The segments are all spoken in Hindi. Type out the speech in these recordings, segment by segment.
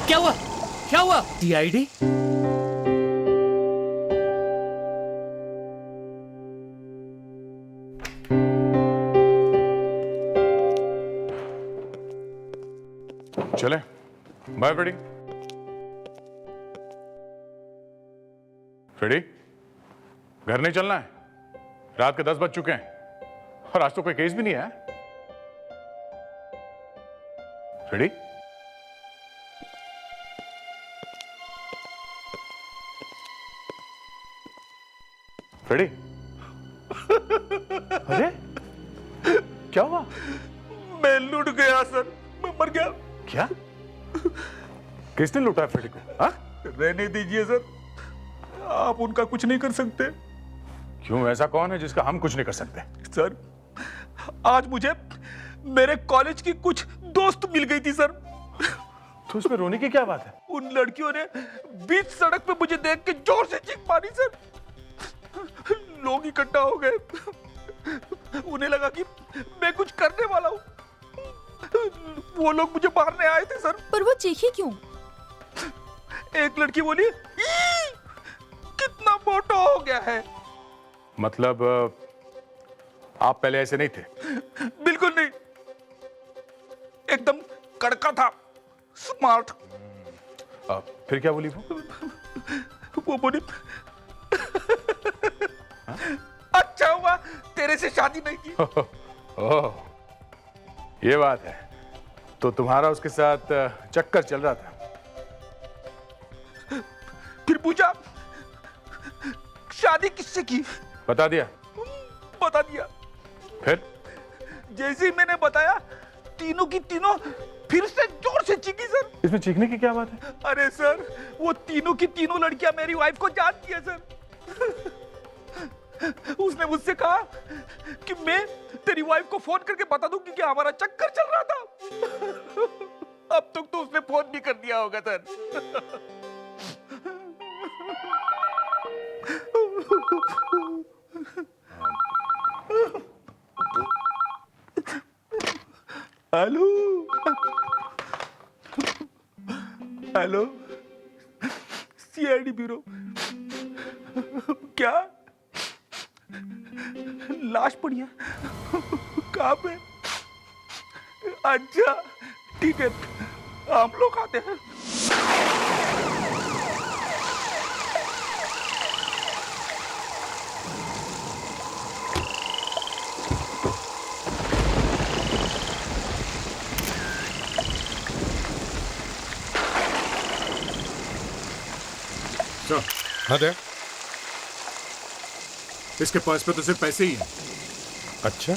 क्या हुआ? क्या हुआ? सीआईडी? चले, बाय फ्रेडी। फ्रेडी, घर नहीं चलना है? रात के 10 बज चुके हैं और आज तो कोई केस भी नहीं है। फ्रेडी, फ्रेडी, अरे क्या हुआ? मैं लुट गया सर, मैं मर गया। क्या? किसने लूटा है फ्रेडी को? हाँ? रहने दीजिए सर, आप उनका कुछ नहीं कर सकते। क्यों, ऐसा कौन है जिसका हम कुछ नहीं कर सकते? सर, आज मुझे मेरे कॉलेज की कुछ दोस्त मिल गई थी सर। तो उसमें रोने की क्या बात है? उन लड़कियों ने बीच सड़क पे मुझे देख के जोर से चीख मारी सर। लोग इकट्ठा हो गए, उन्हें लगा कि मैं कुछ करने वाला हूं। वो लोग मुझे मारने आए थे सर। पर वो चीखी क्यों? एक लड़की बोली, कितना मोटा हो गया है। मतलब आप पहले ऐसे नहीं थे? बिल्कुल नहीं, एकदम कड़का था, स्मार्ट। फिर क्या बोली वो? वो बोली, अच्छा हुआ तेरे से शादी नहीं की। ओह, ये बात है। तो तुम्हारा उसके साथ चक्कर चल रहा था? फिर पूछा, शादी किससे की? बता दिया? बता दिया। फिर? जैसे ही मैंने बताया, तीनों की तीनों फिर से जोर से चीखी सर। इसमें चीखने की क्या बात है? अरे सर, वो तीनों की तीनों लड़कियां मेरी वाइफ को जानती है सर। उसने मुझसे कहा कि मैं तेरी वाइफ को फोन करके बता दूं कि हमारा चक्कर चल रहा था। अब तक तो उसने फोन भी कर दिया होगा sir. Hello, hello, CID bureau. क्या लाश पड़ी है? कहाँ पे? अच्छा ठीक है, हम लोग आते हैं। हाँ दे। इसके पर्स पे तो सिर्फ पैसे ही हैं। अच्छा,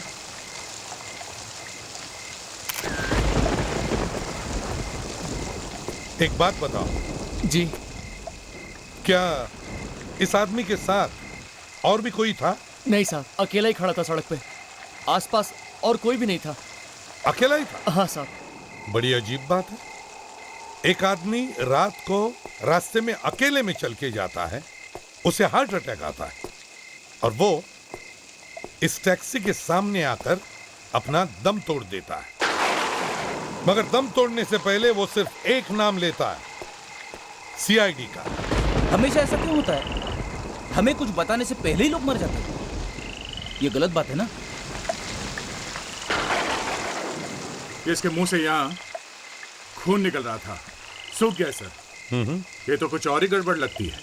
एक बात बताओ जी। क्या इस आदमी के साथ और भी कोई था? नहीं साहब, अकेला ही खड़ा था सड़क पे, आसपास और कोई भी नहीं था। अकेला ही था? हाँ साहब। बड़ी अजीब बात है। एक आदमी रात को रास्ते में अकेले में चल के जाता है, उसे हार्ट अटैक आता है और वो इस टैक्सी के सामने आकर अपना दम तोड़ देता है। मगर दम तोड़ने से पहले वो सिर्फ एक नाम लेता है, सीआईडी का। हमेशा ऐसा क्यों होता है? हमें कुछ बताने से पहले ही लोग मर जाते हैं। ये गलत बात है ना? इसके मुंह से यहाँ खून निकल रहा था, सूख गया सर। ये तो कुछ और ही गड़बड़ लगती है।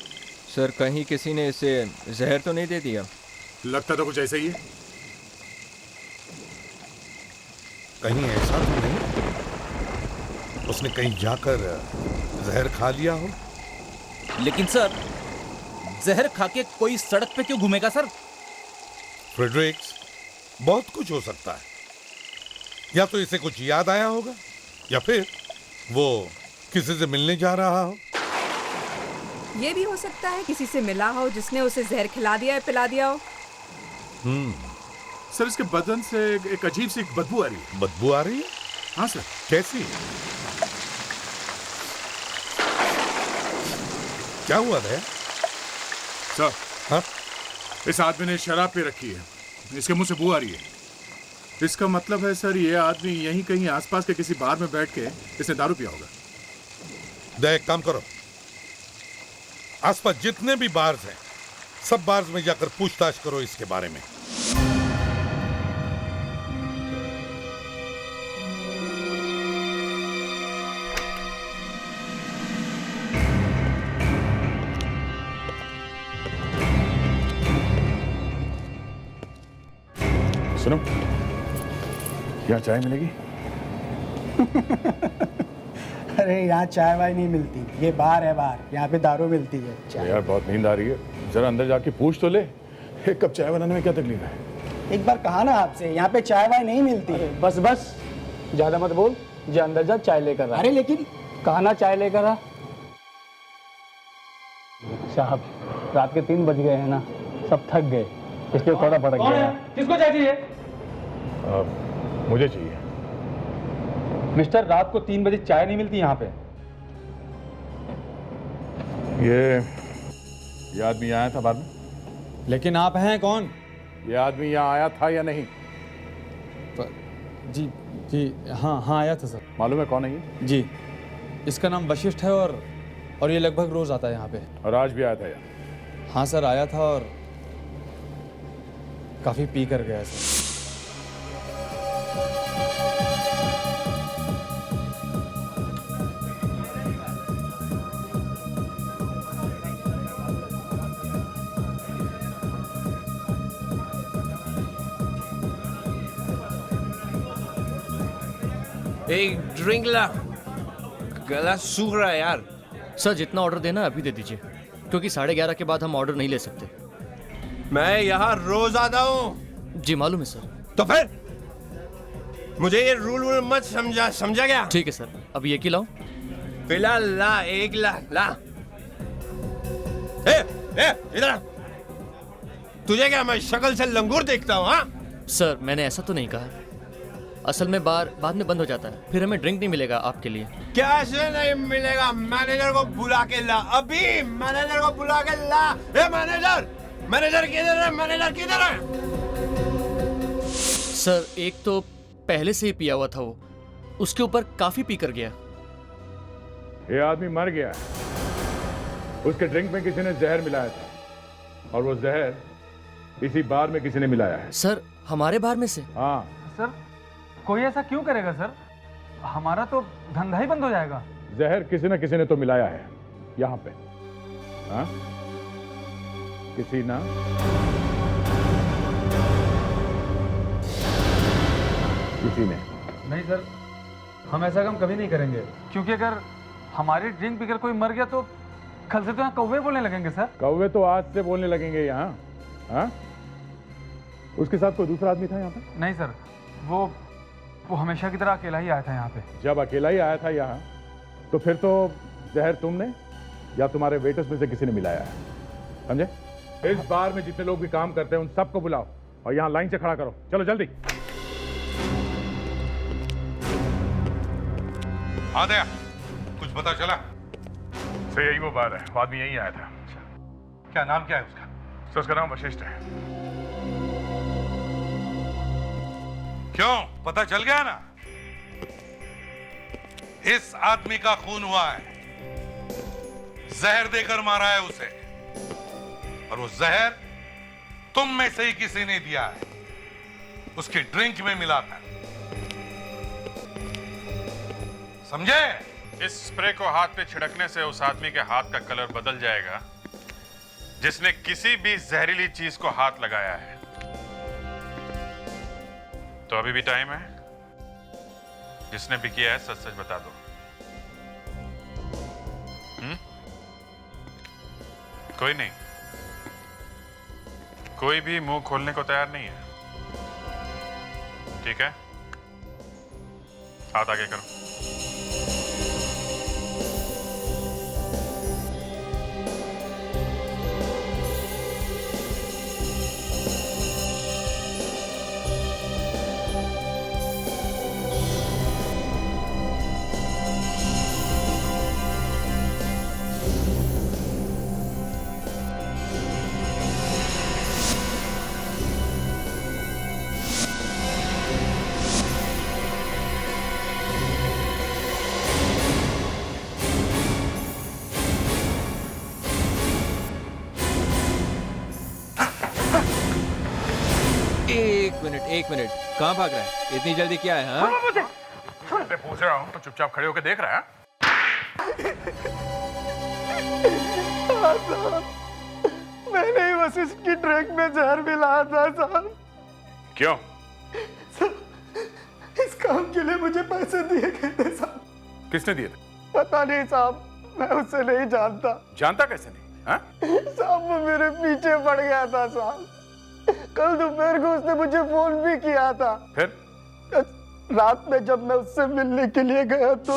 सर, कहीं किसी ने इसे जहर तो नहीं दे दिया? लगता तो कुछ ऐसा ही है। कहीं ऐसा तो नहीं उसने कहीं जाकर जहर खा लिया हो? लेकिन सर, जहर खा के कोई सड़क पे क्यों घूमेगा सर? फ्रेडरिक्स, बहुत कुछ हो सकता है। या तो इसे कुछ याद आया होगा, या फिर वो किसी से मिलने जा रहा हो। ये भी हो सकता है किसी से मिला हो जिसने उसे जहर खिला दिया है, पिला दिया हो। सर, इसके बदन से एक अजीब सी बदबू आ रही है। बदबू आ रही है? हाँ सर। कैसी? क्या हुआ है सर? हाँ? इस आदमी ने शराब पी रखी है, इसके मुंह से बू आ रही है। इसका मतलब है सर, ये आदमी यहीं कहीं आसपास के किसी बार में बैठ के इसने दारू पिया होगा। दे एक काम करो, आसपास जितने भी बार्स हैं सब बार्स में जाकर पूछताछ करो इसके बारे में। सुनो, यहाँ चाय मिलेगी? अरे यहाँ चाय वाय नहीं मिलती, ये बार है बार, यहाँ पे दारू मिलती है। चाय यार बहुत नींद आ रही है, जरा अंदर जाके पूछ तो ले, एक कप चाय बनाने में क्या तकलीफ है? एक बार कहा ना आपसे, यहाँ पे चाय वाय नहीं मिलती। बस बस, ज्यादा मत बोल, जा अंदर जा, चाय लेकर आ। अरे लेकिन कहा ना चाय लेकर आ। साहब, रात के 3 बज गए हैं ना, सब थक गए, इसलिए थोड़ा भड़क गया। किसको चाय चाहिए? मुझे चाहिए। मिस्टर, रात को 3 बजे चाय नहीं मिलती यहाँ पे। ये आदमी आया था बाद में? लेकिन आप हैं कौन? ये आदमी यहाँ आया था या नहीं? जी जी, हाँ आया था सर। मालूम है कौन है ये? जी, इसका नाम वशिष्ठ है और ये लगभग रोज आता है यहाँ पे। और आज भी आया था यहाँ? हाँ सर, आया था और काफी पी कर गया सर। एक ड्रिंक ला, गला सूख रहा है यार। सर जितना ऑर्डर देना अभी दे दीजिए, क्योंकि 11:30 के बाद हम ऑर्डर नहीं ले सकते। मैं यहाँ रोज आता हूँ। जी मालूम है सर। तो फिर मुझे ये रूल वूल मत समझा क्या? ठीक है सर, अभी एक ही लाओ। फिलहाल ला, एक ला। इधर आ। तुझे क्या मैं शक्ल से लंगूर देखता हूँ? हाँ सर, मैंने ऐसा तो नहीं कहा, असल में बार बाद में बंद हो जाता है, फिर हमें ड्रिंक नहीं मिलेगा आपके लिए। कैसे नहीं मिलेगा? मैनेजर को बुला के ला, अभी मैनेजर को बुला के ला। ए मैनेजर किधर है? मैनेजर किधर है? सर एक तो पहले से ही पिया हुआ था वो, उसके ऊपर काफी पी कर गया। ये आदमी मर गया है, उसके ड्रिंक में किसी ने जहर मिलाया था और वो जहर इसी बार में किसी ने मिलाया है। सर हमारे बार में से? हाँ सर, कोई ऐसा क्यों करेगा सर? हमारा तो धंधा ही बंद हो जाएगा। जहर किसी न किसी ने तो मिलाया है यहाँ पे। हाँ, किसी ना किसी ने। नहीं सर, हम ऐसा काम कभी नहीं करेंगे, क्योंकि अगर हमारी ड्रिंक पीकर कोई मर गया तो कल से तो यहाँ कौवे बोलने लगेंगे सर। कौवे तो आज से बोलने लगेंगे यहाँ। हाँ, उसके साथ कोई दूसरा आदमी था यहाँ पे? नहीं सर, वो हमेशा की तरह अकेला ही आया था यहाँ पे। जब अकेला ही आया था यहाँ, तो फिर तो जहर तुमने या तुम्हारे वेटर्स में से किसी ने मिलाया है, समझे? इस बार में जितने लोग भी काम करते हैं उन सबको बुलाओ और यहाँ लाइन से खड़ा करो। चलो जल्दी। हाँ दया, कुछ पता चला? सर यही वो बार है, वो आदमी यहीं आया था। क्या नाम क्या है उसका? सर उसका नाम वशिष्ठ है। क्यों, पता चल गया ना? इस आदमी का खून हुआ है, जहर देकर मारा है उसे, और वो जहर तुम में से ही किसी ने दिया है, उसकी ड्रिंक में मिलाकर। समझे? इस स्प्रे को हाथ पे छिड़कने से उस आदमी के हाथ का कलर बदल जाएगा जिसने किसी भी जहरीली चीज को हाथ लगाया है। तो अभी भी टाइम है, जिसने भी किया है सच सच बता दो। कोई नहीं, कोई भी मुंह खोलने को तैयार नहीं है, ठीक है? हाथ आगे करो। एक मिनट कहाँ भाग रहा है? इतनी जल्दी क्या है? हाँ मैं पूछ रहा हूँ तो चुपचाप खड़े होकर देख रहा है? मैंने ही वशिष्ठ की ड्रिंक में जहर मिलाया था साहब। क्यों? इस काम के लिए मुझे पैसे दिए गए थे साहब। किसने दिए थे? पता नहीं साहब, मैं उससे नहीं जानता। जानता कैसे नहीं? हाँ? साहब वो मेरे पीछे पड़ गया था साहब। कल दोपहर को उसने मुझे फोन भी किया था। फिर? रात में जब मैं उससे मिलने के लिए गया तो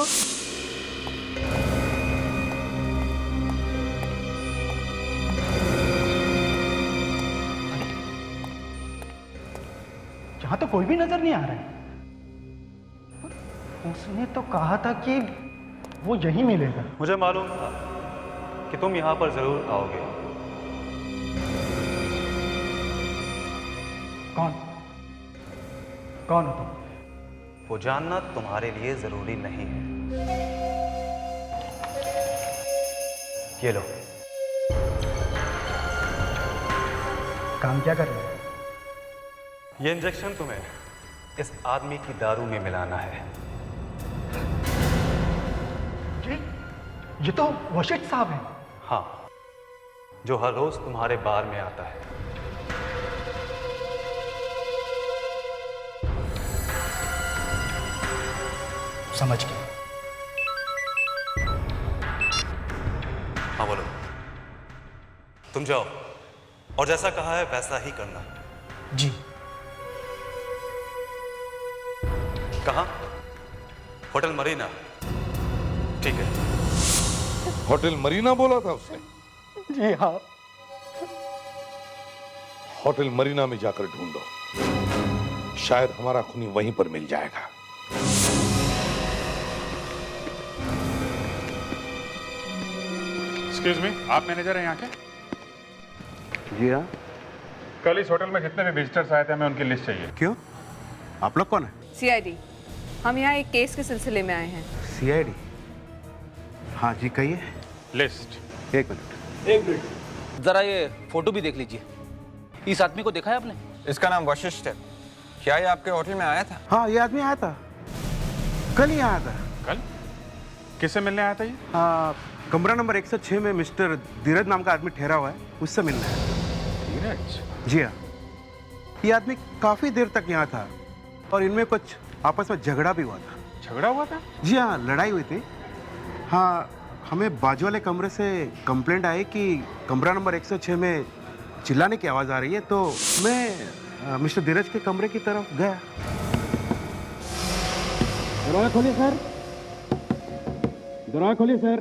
यहाँ तो कोई भी नजर नहीं आ रहा है। उसने तो कहा था कि वो यहीं मिलेगा। मुझे मालूम था कि तुम यहाँ पर जरूर आओगे। कौन कौन हो तुम? वो जानना तुम्हारे लिए जरूरी नहीं है। ये लो। काम क्या कर रहे हो? ये इंजेक्शन तुम्हें इस आदमी की दारू में मिलाना है। ये तो वशिष्ठ साहब हैं। हाँ, जो हर रोज तुम्हारे बार में आता है। समझ गया। हाँ बोलो। तुम जाओ और जैसा कहा है वैसा ही करना। जी। कहाँ? होटल मरीना। ठीक है। होटल मरीना बोला था उसने? जी हाँ। होटल मरीना में जाकर ढूंढो, शायद हमारा खूनी वहीं पर मिल जाएगा। एक्सक्यूज मी, आप मैनेजर हैं यहाँ के? जी हाँ। कल इस होटल में जितने भी विजिटर्स आए थे हमें उनकी लिस्ट चाहिए। क्यों? आप लोग कौन है? सीआईडी। हम यहाँ एक केस के सिलसिले में आए हैं। सीआईडी? हाँ जी कहिए। लिस्ट। एक मिनट। एक मिनट जरा ये फोटो भी देख लीजिए। इस आदमी को देखा है आपने? इसका नाम वशिष्ठ है। क्या ये आपके होटल में आया था? हाँ ये आदमी आया था, कल ही आया था। कल? किससे मिलने आया था ये? हाँ, कमरा नंबर 106 में मिस्टर धीरज नाम का आदमी ठहरा हुआ है, उससे मिलना है। धीरज? जी हाँ। ये आदमी काफी देर तक यहाँ था और इनमें कुछ आपस में झगड़ा भी हुआ था। झगड़ा हुआ था? जी हाँ, लड़ाई हुई थी। हाँ, हमें बाजू वाले कमरे से कंप्लेंट आई कि कमरा नंबर 106 में चिल्लाने की आवाज़ आ रही है, तो मैं मिस्टर धीरज के कमरे की तरफ गया। दरवाजा खोलिए सर। दरवाजा खोलिए सर।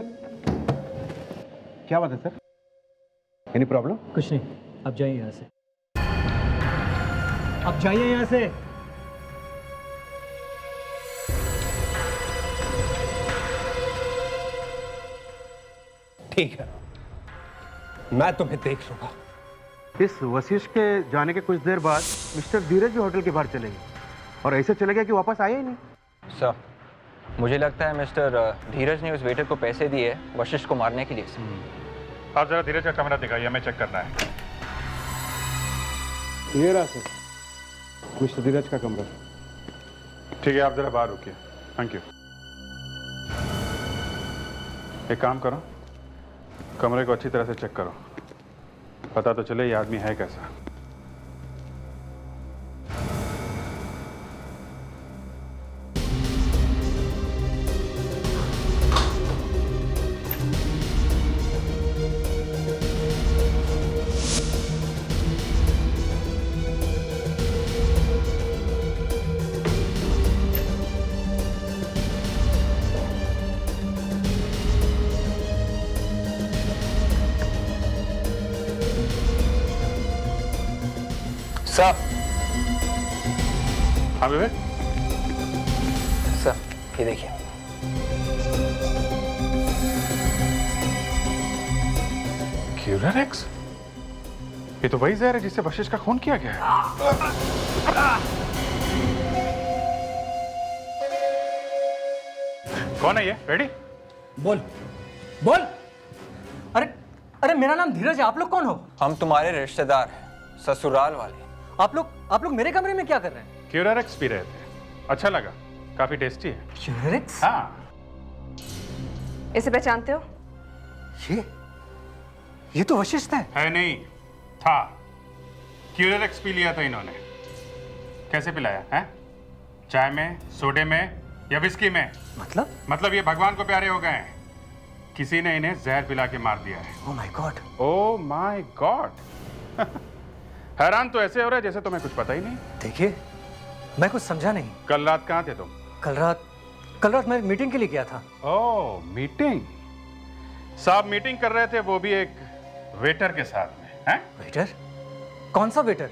क्या बात है सर? Any problem? कुछ नहीं, आप जाइए यहाँ से। आप जाइए यहाँ से। ठीक है, मैं तुम्हें देख लूंगा। इस वशिष्ठ के जाने के कुछ देर बाद मिस्टर धीरज भी होटल के बाहर चले गए और ऐसे चले गए कि वापस आए ही नहीं। सर, मुझे लगता है मिस्टर धीरज ने उस वेटर को पैसे दिए वशिष्ठ को मारने के लिए। आप जरा धीरज का कमरा दिखाइए, हमें चेक करना है। ये रहा सर, मिस्टर धीरज का कमरा। ठीक है, आप जरा बाहर रुकिए। Thank you. एक काम करो, कमरे को अच्छी तरह से चेक करो, पता तो चले ये आदमी है कैसा। सर। हाँ विवेक? सर, ये देखिए। क्यूरेक्स? ये तो वही जहर है जिससे वशिष्ठ का खून किया गया है। कौन है ये? रेडी? बोल बोल। अरे अरे, मेरा नाम धीरज है। आप लोग कौन हो? हम तुम्हारे रिश्तेदार हैं, ससुराल वाले। आप लोग मेरे कमरे में क्या कर रहे हैं? क्यूरारेक्स पी रहे थे, अच्छा लगा, काफी टेस्टी है। क्यूरारेक्स? हाँ। इसे पहचानते हो? ये तो वशिष्ठ है नहीं, था। क्यूरारेक्स पी लिया था इन्होंने। कैसे पिलाया है? चाय में, सोडे में या विस्की में? मतलब ये भगवान को प्यारे हो गए हैं। किसी ने इन्हें जहर पिला के मार दिया है। Oh my God. Oh my God. हैरान तो ऐसे हो रहा है जैसे तुम्हें कुछ पता ही नहीं। देखिए, मैं कुछ समझा नहीं। कल रात कहाँ थे तुम? कल रात मैं मीटिंग के लिए गया था। ओह, मीटिंग। साहब मीटिंग कर रहे थे, वो भी एक वेटर के साथ में, हैं? वेटर? कौन सा वेटर?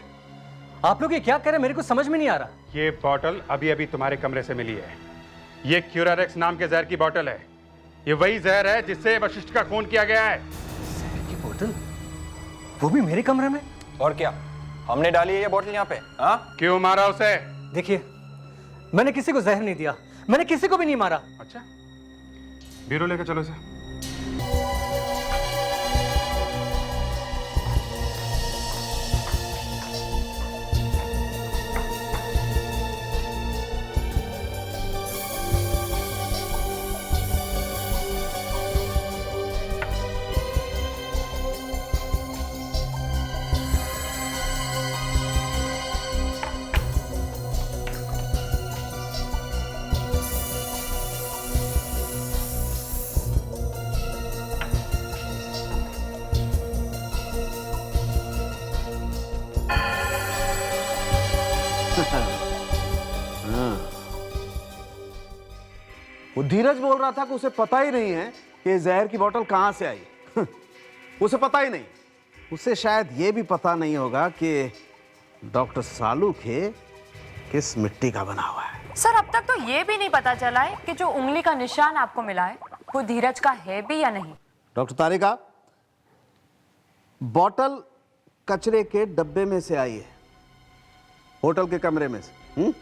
आप लोग ये क्या कह रहे हैं, मेरे को समझ में नहीं आ रहा। ये बॉटल अभी अभी तुम्हारे कमरे से मिली है। ये क्यूरारेक्स नाम के जहर की बॉटल है। ये वही जहर है जिससे वशिष्ठ का खून किया गया है। जहर की बोतल? वो भी मेरे कमरे में? और क्या, हमने डाली है ये बोतल यहाँ पे? हाँ? क्यों मारा उसे? देखिए, मैंने किसी को जहर नहीं दिया, मैंने किसी को भी नहीं मारा। अच्छा, ब्यूरो लेकर चलो इसे। वो धीरज बोल रहा था कि उसे पता ही नहीं है कि जहर की बोतल कहां से आई। उसे पता ही नहीं। उसे शायद ये भी पता नहीं होगा कि डॉक्टर सालू के किस मिट्टी का बना हुआ है। सर, अब तक तो ये भी नहीं पता चला है कि जो उंगली का निशान आपको मिला है वो धीरज का है भी या नहीं। डॉक्टर तारिका, बोतल कचरे के डब्बे में से आई है, होटल के कमरे में से।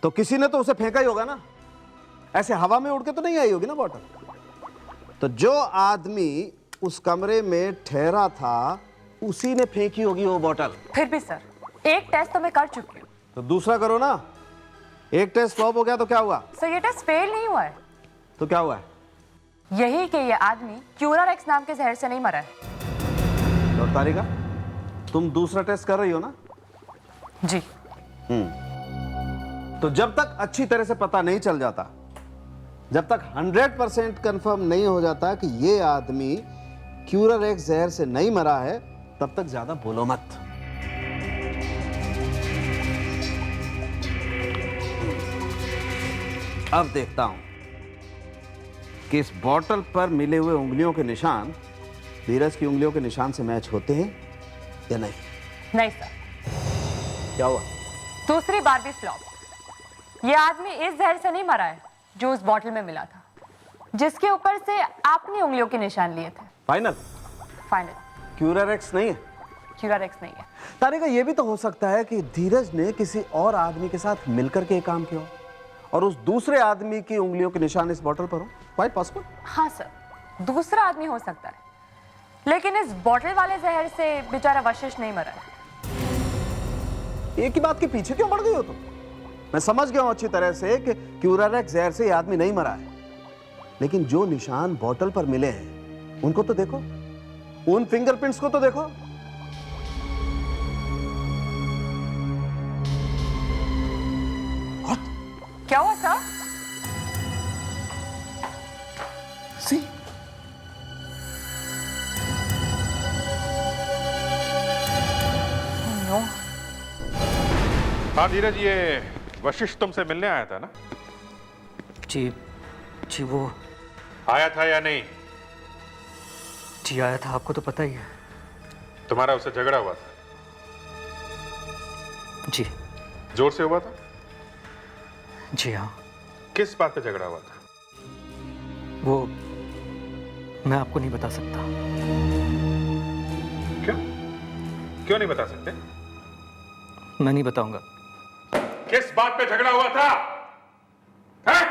तो किसी ने तो उसे फेंका ही होगा ना। ऐसे हवा में उड़ के तो नहीं आई होगी ना बोतल। तो जो आदमी उस कमरे में ठहरा था उसी ने फेंकी होगी वो बोतल। फिर भी सर, एक टेस्ट तो मैं कर चुकी हूँ। तो दूसरा करो ना। एक टेस्ट फ्लॉप हो गया तो क्या हुआ? सर, ये टेस्ट फेल नहीं हुआ है। तो क्या हुआ है? यही कि ये आदमी क्यूरारेक्स नाम के जहर से नहीं मरा है। डॉक्टर तारिका, तुम दूसरा टेस्ट कर रही हो ना? जी। तो जब तक अच्छी तरह से पता नहीं चल जाता, जब तक 100% कंफर्म नहीं हो जाता कि ये आदमी क्यूरारेक्स जहर से नहीं मरा है, तब तक ज्यादा बोलो मत। अब देखता हूं कि इस बॉटल पर मिले हुए उंगलियों के निशान धीरज की उंगलियों के निशान से मैच होते हैं या नहीं। नहीं सर। क्या हुआ? दूसरी बार भी फ्लॉप। ये आदमी इस जहर से नहीं मरा है जो उस बॉटल में मिला था, जिसके ऊपर से आपने उंगलियों के निशान लिए थे। फाइनल? फाइनल। क्यूरारेक्स नहीं है? क्यूरारेक्स नहीं है। तारिका, ये भी तो हो सकता है कि धीरज ने किसी और आदमी के साथ मिलकर के काम किया हो और उस दूसरे आदमी की उंगलियों के निशान इस बॉटल पर हो। Quite possible. हाँ सर, दूसरा आदमी हो सकता है, लेकिन इस बॉटल वाले जहर से बेचारा वशिष्ठ नहीं मरा है। एक ही बात के पीछे क्यों पड़ गई हो तुम? मैं समझ गया हूं अच्छी तरह से कि क्यूरारेक्स जहर से ये आदमी नहीं मरा है, लेकिन जो निशान बॉटल पर मिले हैं उनको तो देखो, उन फिंगरप्रिंट्स को तो देखो। क्या हुआ सर? सी, नो। हाँ धीरज, ये वशिष्ठ तुमसे मिलने आया था ना? जी वो आया था या नहीं? जी आया था, आपको तो पता ही है। तुम्हारा उससे झगड़ा हुआ था? जी। जोर से हुआ था? जी हाँ। किस बात पे झगड़ा हुआ था? वो मैं आपको नहीं बता सकता। क्यों नहीं बता सकते? मैं नहीं बताऊंगा। किस बात पे झगड़ा हुआ था? हैं?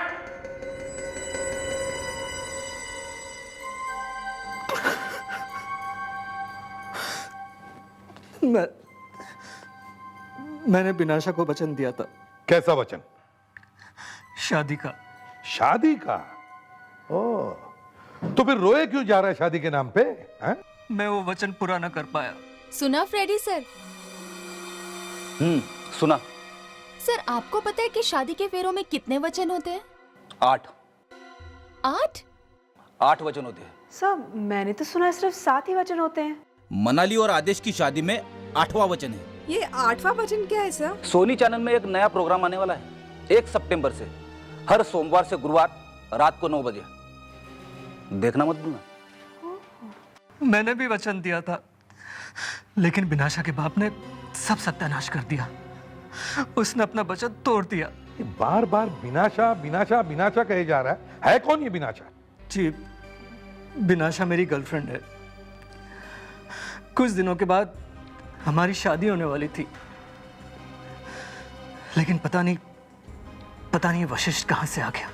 मैंने बिनाशा को वचन दिया था। कैसा वचन? शादी का। शादी का? ओ, तो फिर रोए क्यों जा रहा है शादी के नाम पे? हैं? मैं वो वचन पूरा न कर पाया। सुना फ्रेडी सर? सुना। सर आपको पता है कि शादी के फेरों में कितने वचन होते हैं? 8। 8 वचन होते हैं। सर मैंने तो सुना सिर्फ 7 ही वचन होते हैं। मनाली और आदेश की शादी में 8वां वचन है। ये 8वां वचन क्या है सर? सोनी चैनल में एक नया प्रोग्राम आने वाला है 1 सितंबर से, हर सोमवार से गुरुवार रात को 9 बजे। देखना मत भूलना। मैंने भी वचन दिया था, लेकिन बिनाशा के बाप ने सब सत्यानाश कर दिया। उसने अपना वचन तोड़ दिया। बार बार बिनाशा बिनाशा बिनाशा कहे जा रहा है कौन ये बिनाशा? जी, बिनाशा मेरी गर्लफ्रेंड है। कुछ दिनों के बाद हमारी शादी होने वाली थी, लेकिन पता नहीं वशिष्ठ कहां से आ गया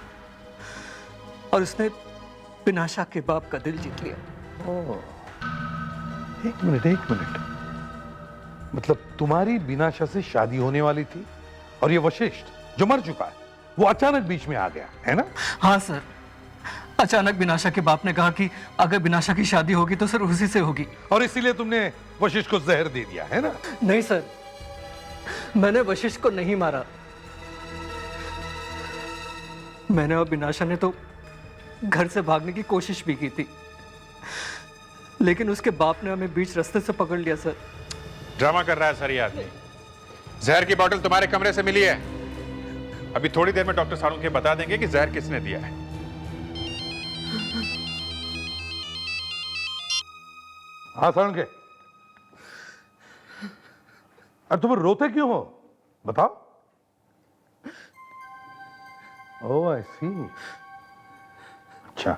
और उसने बिनाशा के बाप का दिल जीत लिया। एक मिनट, मतलब तुम्हारी बिनाशा से शादी होने वाली थी और ये वशिष्ठ जो मर चुका है वो अचानक बीच में आ गया है ना? हाँ सर, अचानक बिनाशा के बाप ने कहा कि अगर बिनाशा की शादी होगी तो सर उसी से होगी। और इसीलिए तुमने वशिष्ठ को जहर दे दिया है ना? नहीं सर, मैंने वशिष्ठ को नहीं मारा। मैंने और बिनाशा ने तो घर से भागने की कोशिश भी की थी, लेकिन उसके बाप ने हमें बीच रास्ते से पकड़ लिया सर। ड्रामा कर रहा है सर ये आदमी। जहर की बोतल तुम्हारे कमरे से मिली है। अभी थोड़ी देर में डॉक्टर सारुण के बता देंगे कि जहर किसने दिया है। हाँ सारुण के, और तुम रोते क्यों हो? बताओ। ओह आई सी। अच्छा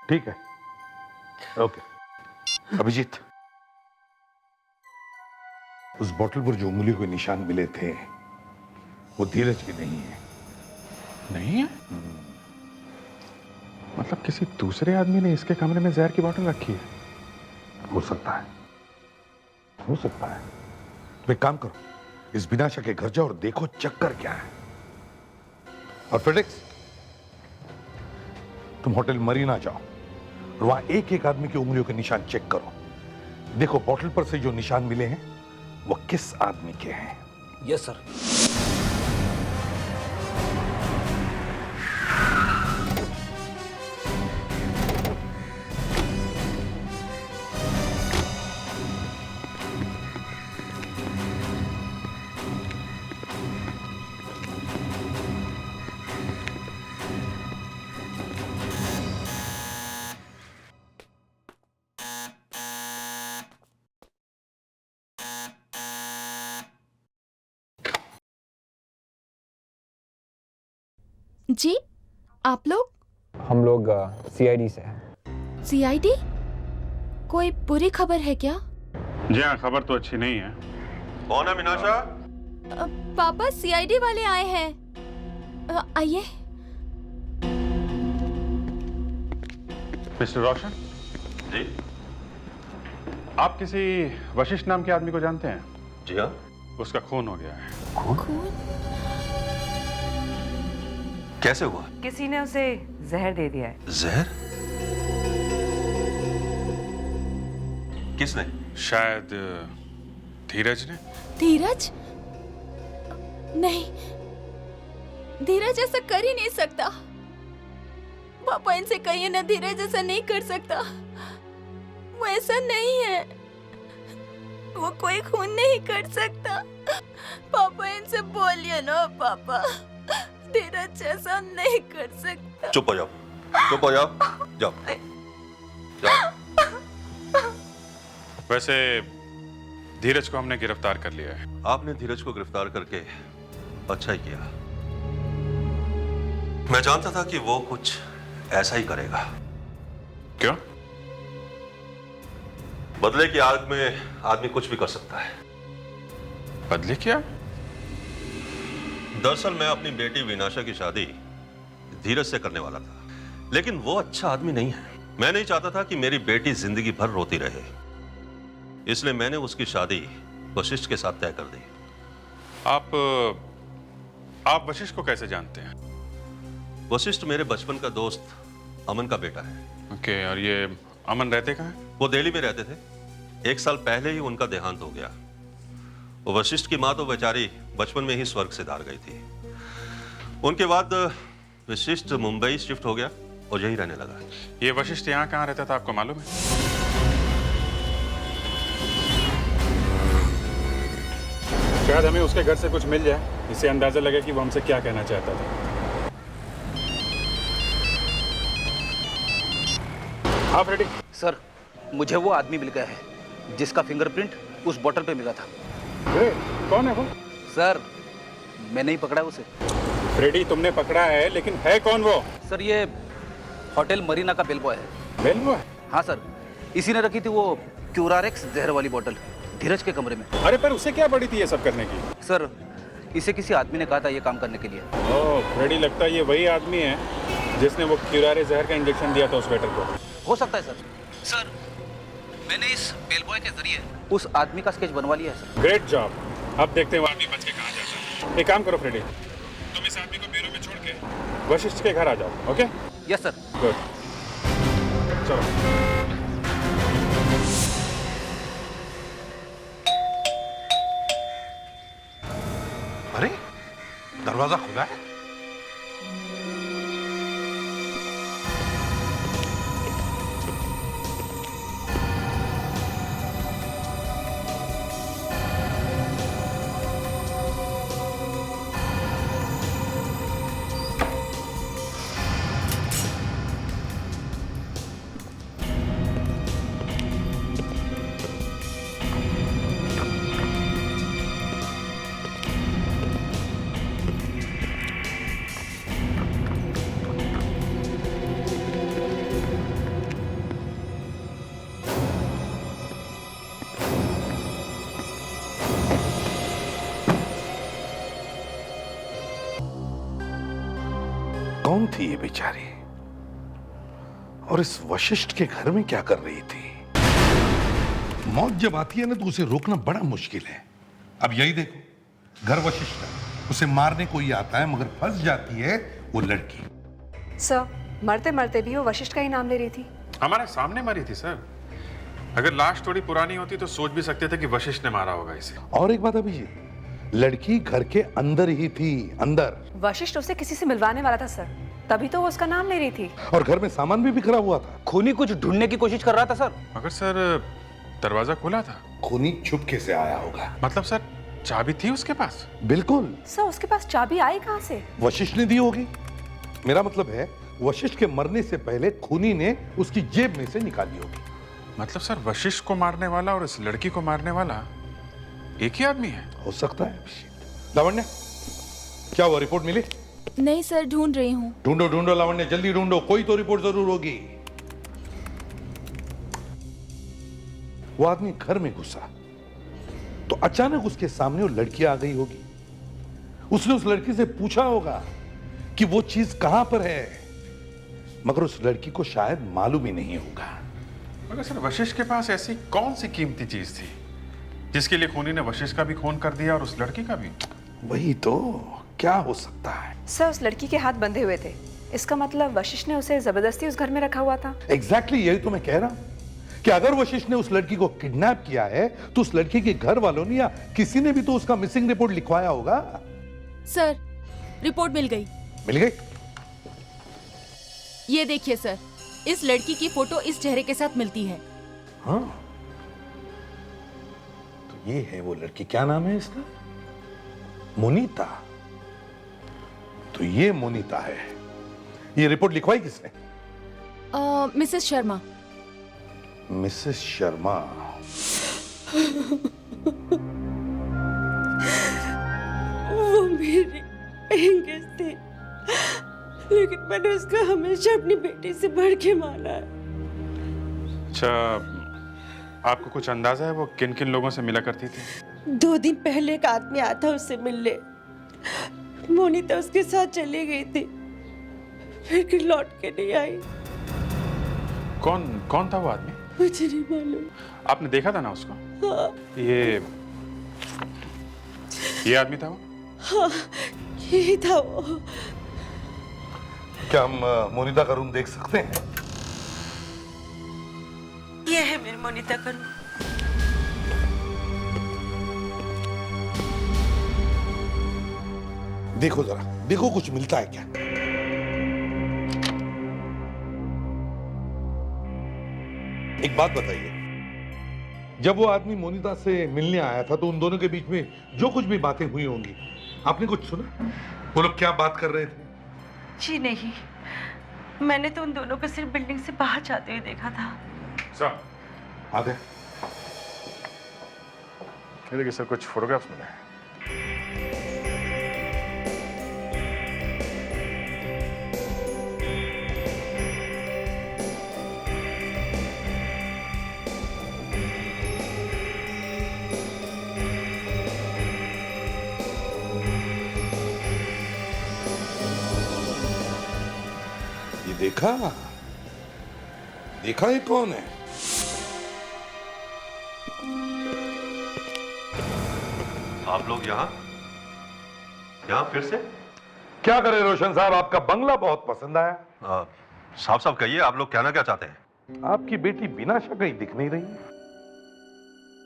ठीक है, ओके। अभिजीत, उस बोतल पर जो उंगलियों के निशान मिले थे वो धीरज की नहीं है। नहीं है? मतलब किसी दूसरे आदमी ने इसके कमरे में जहर की बोतल रखी है? हो सकता है, हो सकता है। तो एक काम करो, इस बिनाशा के घर जाओ और देखो चक्कर क्या है। और फ्रेडिक्स, तुम होटल मरीना जाओ और वहां एक एक आदमी की उंगलियों के निशान चेक करो। देखो बोतल पर से जो निशान मिले हैं वो किस आदमी के हैं। Yes sir. जी, आप लोग? हम लोग सीआईडी से हैं। सीआईडी? कोई बुरी खबर है क्या? जी हाँ, खबर तो अच्छी नहीं है। कौन है बिनाशा? पापा, सीआईडी वाले आए हैं। आइए। मिस्टर रोशन जी। आप किसी वशिष्ठ नाम के आदमी को जानते हैं? जी हाँ। उसका खून हो गया है। खून? कैसे हुआ? किसी ने उसे जहर दे दिया है। जहर? किसने? शायद धीरज ने। धीरज? नहीं, धीरज ऐसा कर ही नहीं सकता। पापा इनसे कहिए ना, धीरज ऐसा नहीं कर सकता। वो ऐसा नहीं है, वो कोई खून नहीं कर सकता। पापा इनसे बोलिए ना पापा, धीरज ऐसा नहीं कर सकता। चुप हो जाओ, चुप हो जाओ, जाओ जाओ। वैसे धीरज को हमने गिरफ्तार कर लिया है। आपने धीरज को गिरफ्तार करके अच्छा ही किया। मैं जानता था कि वो कुछ ऐसा ही करेगा। क्यों? बदले की आग में आदमी कुछ भी कर सकता है। बदले क्या? दरअसल मैं अपनी बेटी विनाशा की शादी धीरज से करने वाला था, लेकिन वो अच्छा आदमी नहीं है। मैं नहीं चाहता था कि मेरी बेटी जिंदगी भर रोती रहे, इसलिए मैंने उसकी शादी वशिष्ठ के साथ तय कर दी। आप वशिष्ठ को कैसे जानते हैं? वशिष्ठ मेरे बचपन का दोस्त अमन का बेटा है। ओके, और ये अमन रहते कहाँ हैं? वो दिल्ली में रहते थे। 1 साल पहले ही उनका देहांत हो गया। वो वशिष्ठ की माँ तो बेचारी बचपन में ही स्वर्ग से दार गई थी। उनके बाद वशिष्ठ मुंबई शिफ्ट हो गया और यही रहने लगा। ये वशिष्ठ यहाँ कहाँ रहता था, आपको मालूम है? शायद हमें उसके घर से कुछ मिल जाए, इससे अंदाजा लगे कि वो हमसे क्या कहना चाहता था। आप रेडी? सर, मुझे वो आदमी मिल गया है जिसका फिंगरप्रिंट उस बोतल पे मिला था। कौन है वो? सर, मैंने ही पकड़ा उसे। फ्रेडी, तुमने पकड़ा है, लेकिन है कौन वो? सर, ये होटल मरीना का बेलबॉय है। बेलबॉय? हाँ सर, इसी ने रखी थी वो क्यूरारेक्स जहर वाली बोतल धीरज के कमरे में। अरे पर उसे क्या पड़ी थी ये सब करने की? सर, इसे किसी आदमी ने कहा था ये काम करने के लिए। ओह, फ्रेडी, लगता है ये वही आदमी है जिसने वो क्यूरारे जहर का इंजेक्शन दिया था उस वेटर को। हो सकता है सर। सर, मैंने इस बेलबॉय के जरिए उस आदमी का स्केच बनवा लिया है सर। Great job. अब देखते हैं वो आदमी बच के कहाँ जाता है। एक काम करो फ्रेडी, तुम इस आदमी को बैरो में छोड़ के वशिष्ठ के घर आ जाओ। ओके? Yes sir. गुड, चलो। अरे, दरवाजा खुला है। कौन थी ये बेचारी और इस वशिष्ठ के घर में क्या कर रही थी? मौत जब आती है ना तो उसे रोकना बड़ा मुश्किल है। अब यही देखो, घर वशिष्ठ है, उसे मारने कोई आता है मगर फंस जाती है वो लड़की। सर, मरते मरते भी वो वशिष्ठ का ही नाम ले रही थी। हमारे सामने मरी थी सर। अगर लाश थोड़ी पुरानी होती तो सोच भी सकते थे कि वशिष्ठ ने मारा होगा इसे। और एक बात अभिजीत, लड़की घर के अंदर ही थी, अंदर। वशिष्ठ उसे किसी से मिलवाने वाला था सर, तभी तो वो उसका नाम ले रही थी। और घर में सामान भी बिखरा हुआ था। खूनी कुछ ढूंढने की कोशिश कर रहा था सर। मगर सर, दरवाजा खुला था। खूनी चुपके से आया होगा। मतलब सर, चाबी थी उसके पास? बिल्कुल। सर, उसके पास चाबी आई कहाँ से? वशिष्ठ ने दी होगी। मेरा मतलब है वशिष्ठ के मरने से पहले खूनी ने उसकी जेब में से निकाली होगी। मतलब सर, वशिष्ठ को मारने वाला और इस लड़की को मारने वाला एक ही आदमी है? हो सकता है। लावण्य, क्या वो रिपोर्ट मिली? नहीं सर, ढूंढ रही हूँ। ढूंढो ढूंढो लावण्य, जल्दी ढूंढो, कोई तो रिपोर्ट जरूर होगी। वो आदमी घर में घुसा तो अचानक उसके सामने वो लड़की आ गई होगी। उसने उस लड़की से पूछा होगा कि वो चीज कहां पर है, मगर उस लड़की को शायद मालूम ही नहीं होगा। मगर सर, वशिष्ठ के पास ऐसी कौन सी कीमती चीज थी जिसके लिए खूनी ने वशिष्ठ का भी खून कर दिया और उस लड़की का भी? वही तो, क्या हो सकता है? सर, उस लड़की के हाथ बंधे हुए थे, इसका मतलब वशिष्ठ ने उसे जबरदस्ती उस घर में रखा हुआ था। एग्जैक्टली, यही तो मैं कह रहा हूं कि अगर वशिष्ठ ने उस लड़की को किडनैप किया है तो उस लड़की के घर वालों ने या किसी ने भी तो उसका मिसिंग रिपोर्ट लिखवाया होगा। सर, रिपोर्ट मिल गई। मिल गई? ये देखिए सर, इस लड़की की फोटो इस चेहरे के साथ मिलती है। हाँ, तो ये है वो लड़की। क्या नाम है इसका? मोनिता। तो ये मोनिता है। ये रिपोर्ट लिखवाई किसने? मिसेस शर्मा। मिसेस शर्मा। वो मेरी एंगेज थी, लेकिन मैंने उसको हमेशा अपनी बेटी से बढ़ के माना है। अच्छा, आपको कुछ अंदाजा है वो किन किन लोगों से मिला करती थी? 2 दिन पहले एक आदमी आया था उससे मिलने। मोनिता उसके साथ चली गई थी, फिर लौट के नहीं आई। कौन था वो आदमी? मुझे नहीं मालूम। आपने देखा था ना उसको? हाँ। ये ये आदमी था वो? हाँ, यही था वो। क्या हम मोनिता का रूम देख सकते हैं? ये है मेरी मोनिता का रूम। देखो जरा, देखो कुछ मिलता है क्या? एक बात बताइए, जब वो आदमी मोनिता से मिलने आया था तो उन दोनों के बीच में जो कुछ भी बातें हुई होंगी, आपने कुछ सुना? वो लोग क्या बात कर रहे थे? जी नहीं, मैंने तो उन दोनों को सिर्फ बिल्डिंग से बाहर जाते हुए देखा था। सर, आगे। ये देखिए सर, कुछ फोटोग्राफ्स मिले हैं। देखा? देखा ये कौन है? आप लोग यहाँ फिर से? क्या करें रोशन साहब, आपका बंगला बहुत पसंद आया। साफ साफ कहिए, आप लोग कहना क्या चाहते हैं? आपकी बेटी बिनाशा कहीं दिख नहीं रही है।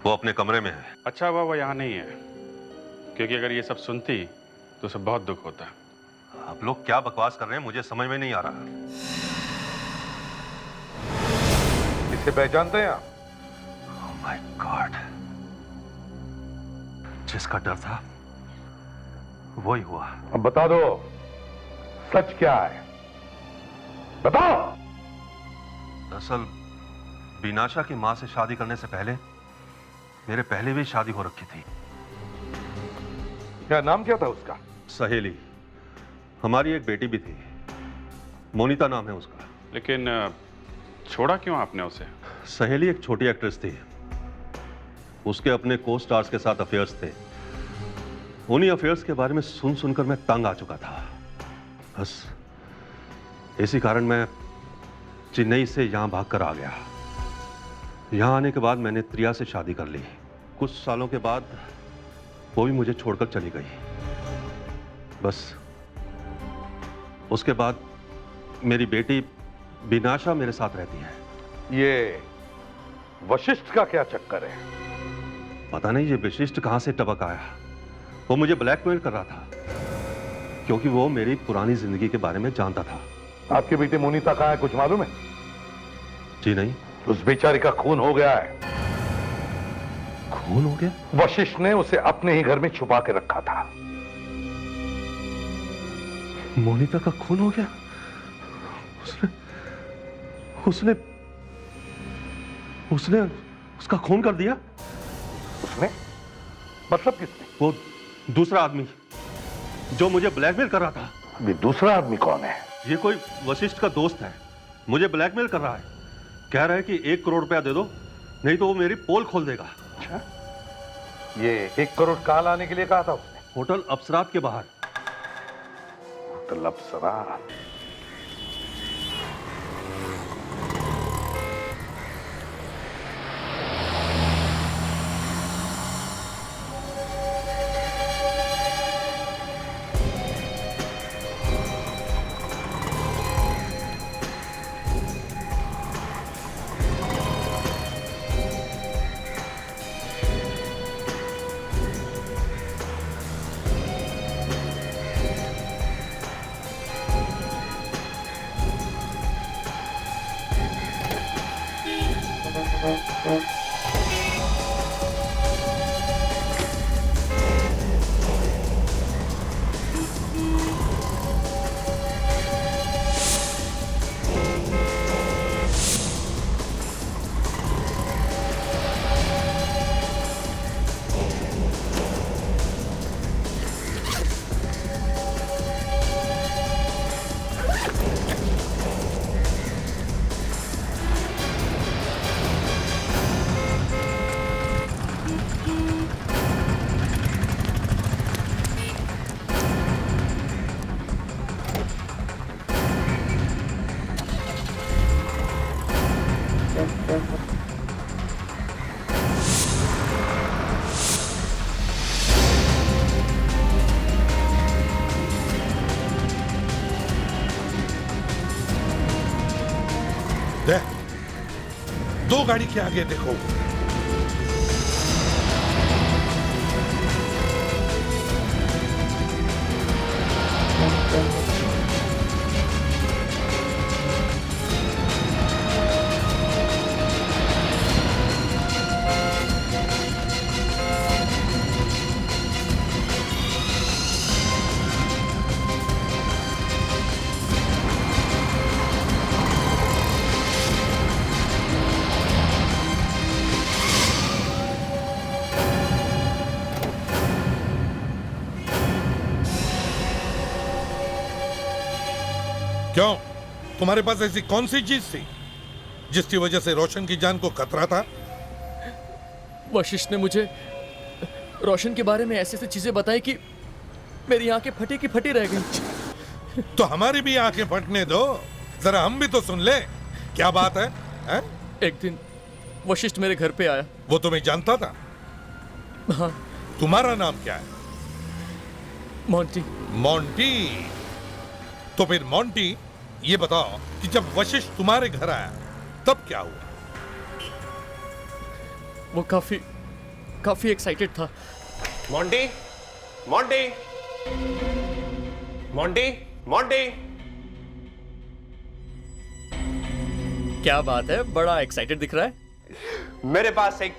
वो अपने कमरे में है। अच्छा हुआ वो यहाँ नहीं है, क्योंकि अगर ये सब सुनती तो उसे बहुत दुख होता। आप लोग क्या बकवास कर रहे हैं, मुझे समझ में नहीं आ रहा। इसे पहचानते हैं आप? Oh my God, जिसका डर था वही हुआ। अब बता दो, सच क्या है? बताओ। दरअसल बिनाशा की मां से शादी करने से पहले मेरे पहले भी शादी हो रखी थी। क्या नाम क्या था उसका? सहेली। हमारी एक बेटी भी थी, मोनिता नाम है उसका। लेकिन छोड़ा क्यों आपने उसे? सहेली एक छोटी एक्ट्रेस थी, उसके अपने को स्टार्स के साथ अफेयर्स थे। उन्हीं अफेयर्स के बारे में सुन सुनकर मैं तंग आ चुका था। बस इसी कारण मैं चेन्नई से यहां भागकर आ गया। यहां आने के बाद मैंने प्रिया से शादी कर ली। कुछ सालों के बाद वो भी मुझे छोड़कर चली गई। बस उसके बाद मेरी बेटी बिनाशा मेरे साथ रहती है। ये वशिष्ठ का क्या चक्कर है? पता नहीं ये वशिष्ठ कहां से टपक आया। वो मुझे ब्लैकमेल कर रहा था, क्योंकि वो मेरी पुरानी जिंदगी के बारे में जानता था। आपकी बेटी मोनिता कहाँ है, कुछ मालूम है? जी नहीं। उस बेचारी का खून हो गया है। खून हो गया? वशिष्ठ ने उसे अपने ही घर में छुपा के रखा था। मोनिता का खून हो गया? उसने उसने उसका खून कर दिया? उसने? मतलब किसने? वो दूसरा आदमी जो मुझे ब्लैकमेल कर रहा था। ये दूसरा आदमी कौन है? ये कोई वशिष्ठ का दोस्त है, मुझे ब्लैकमेल कर रहा है। कह रहा है कि 1 करोड़ रुपया दे दो, नहीं तो वो मेरी पोल खोल देगा। अच्छा, ये 1 करोड़ कहाँ लाने के लिए कहा था उसने? होटल अप्सरात के बाहर। होटल अप्सरात? देख, 2 गाड़ी के आगे देखो। क्यों? तुम्हारे पास ऐसी कौन सी चीज थी जिसकी वजह से रोशन की जान को खतरा था? वशिष्ठ ने मुझे रोशन के बारे में ऐसी ऐसी चीजें बताई कि मेरी आंखें फटी की फटी रह गई। तो हमारी भी आंखें फटने दो, जरा हम भी तो सुन ले। क्या बात है, हैं? एक दिन वशिष्ठ मेरे घर पे आया। वो तुम्हें जानता था? हाँ। तुम्हारा नाम क्या है? मोंटी। मोंटी। तो फिर मोंटी, ये बताओ कि जब वशिष्ठ तुम्हारे घर आया तब क्या हुआ? वो काफी एक्साइटेड था। Monty, Monty, Monty, Monty. क्या बात है, बड़ा एक्साइटेड दिख रहा है। मेरे पास एक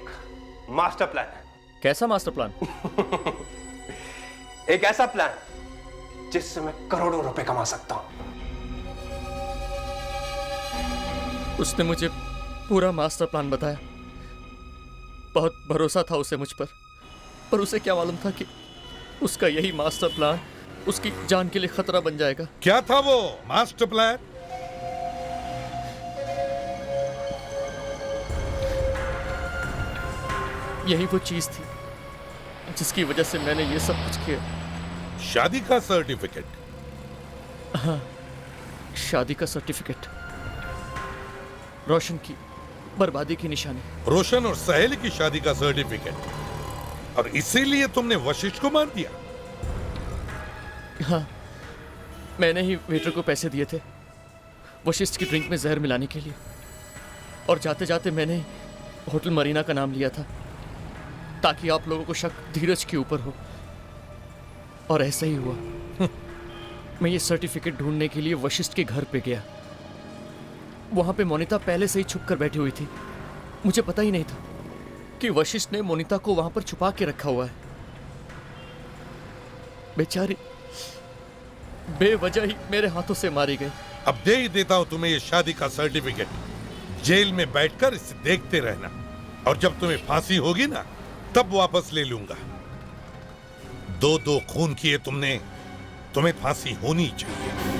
मास्टर प्लान है। कैसा मास्टर प्लान? एक ऐसा प्लान जिससे मैं करोड़ों रुपए कमा सकता हूं। उसने मुझे पूरा मास्टर प्लान बताया। बहुत भरोसा था उसे मुझ पर उसे क्या मालूम था कि उसका यही मास्टर प्लान उसकी जान के लिए खतरा बन जाएगा। क्या था वो मास्टर प्लान? यही वो चीज थी जिसकी वजह से मैंने ये सब कुछ किया। शादी का सर्टिफिकेट? हाँ, शादी का सर्टिफिकेट। रोशन की बर्बादी की निशानी। रोशन और सहेली की शादी का सर्टिफिकेट, और इसीलिए तुमने वशिष्ठ को मार दिया? हाँ, मैंने ही वेटर को पैसे दिए थे वशिष्ठ की ड्रिंक में जहर मिलाने के लिए, और जाते जाते मैंने होटल मरीना का नाम लिया था ताकि आप लोगों को शक धीरज के ऊपर हो, और ऐसा ही हुआ। मैं ये सर्टिफिकेट ढूंढने के लिए वशिष्ठ के घर पे गया। वहां पे मोनिता पहले से ही छुप कर बैठी हुई थी। मुझे पता ही नहीं था कि वशिष्ठ ने मोनिता को वहां पर छुपा के रखा हुआ है। बेचारी बेवजह ही मेरे हाथों से मारी गई। अब दे ही देता हूं तुम्हें ये शादी का सर्टिफिकेट। जेल में बैठकर इसे देखते रहना, और जब तुम्हें फांसी होगी ना तब वापस ले लूंगा। 2 खून किए तुमने, तुम्हें फांसी होनी चाहिए।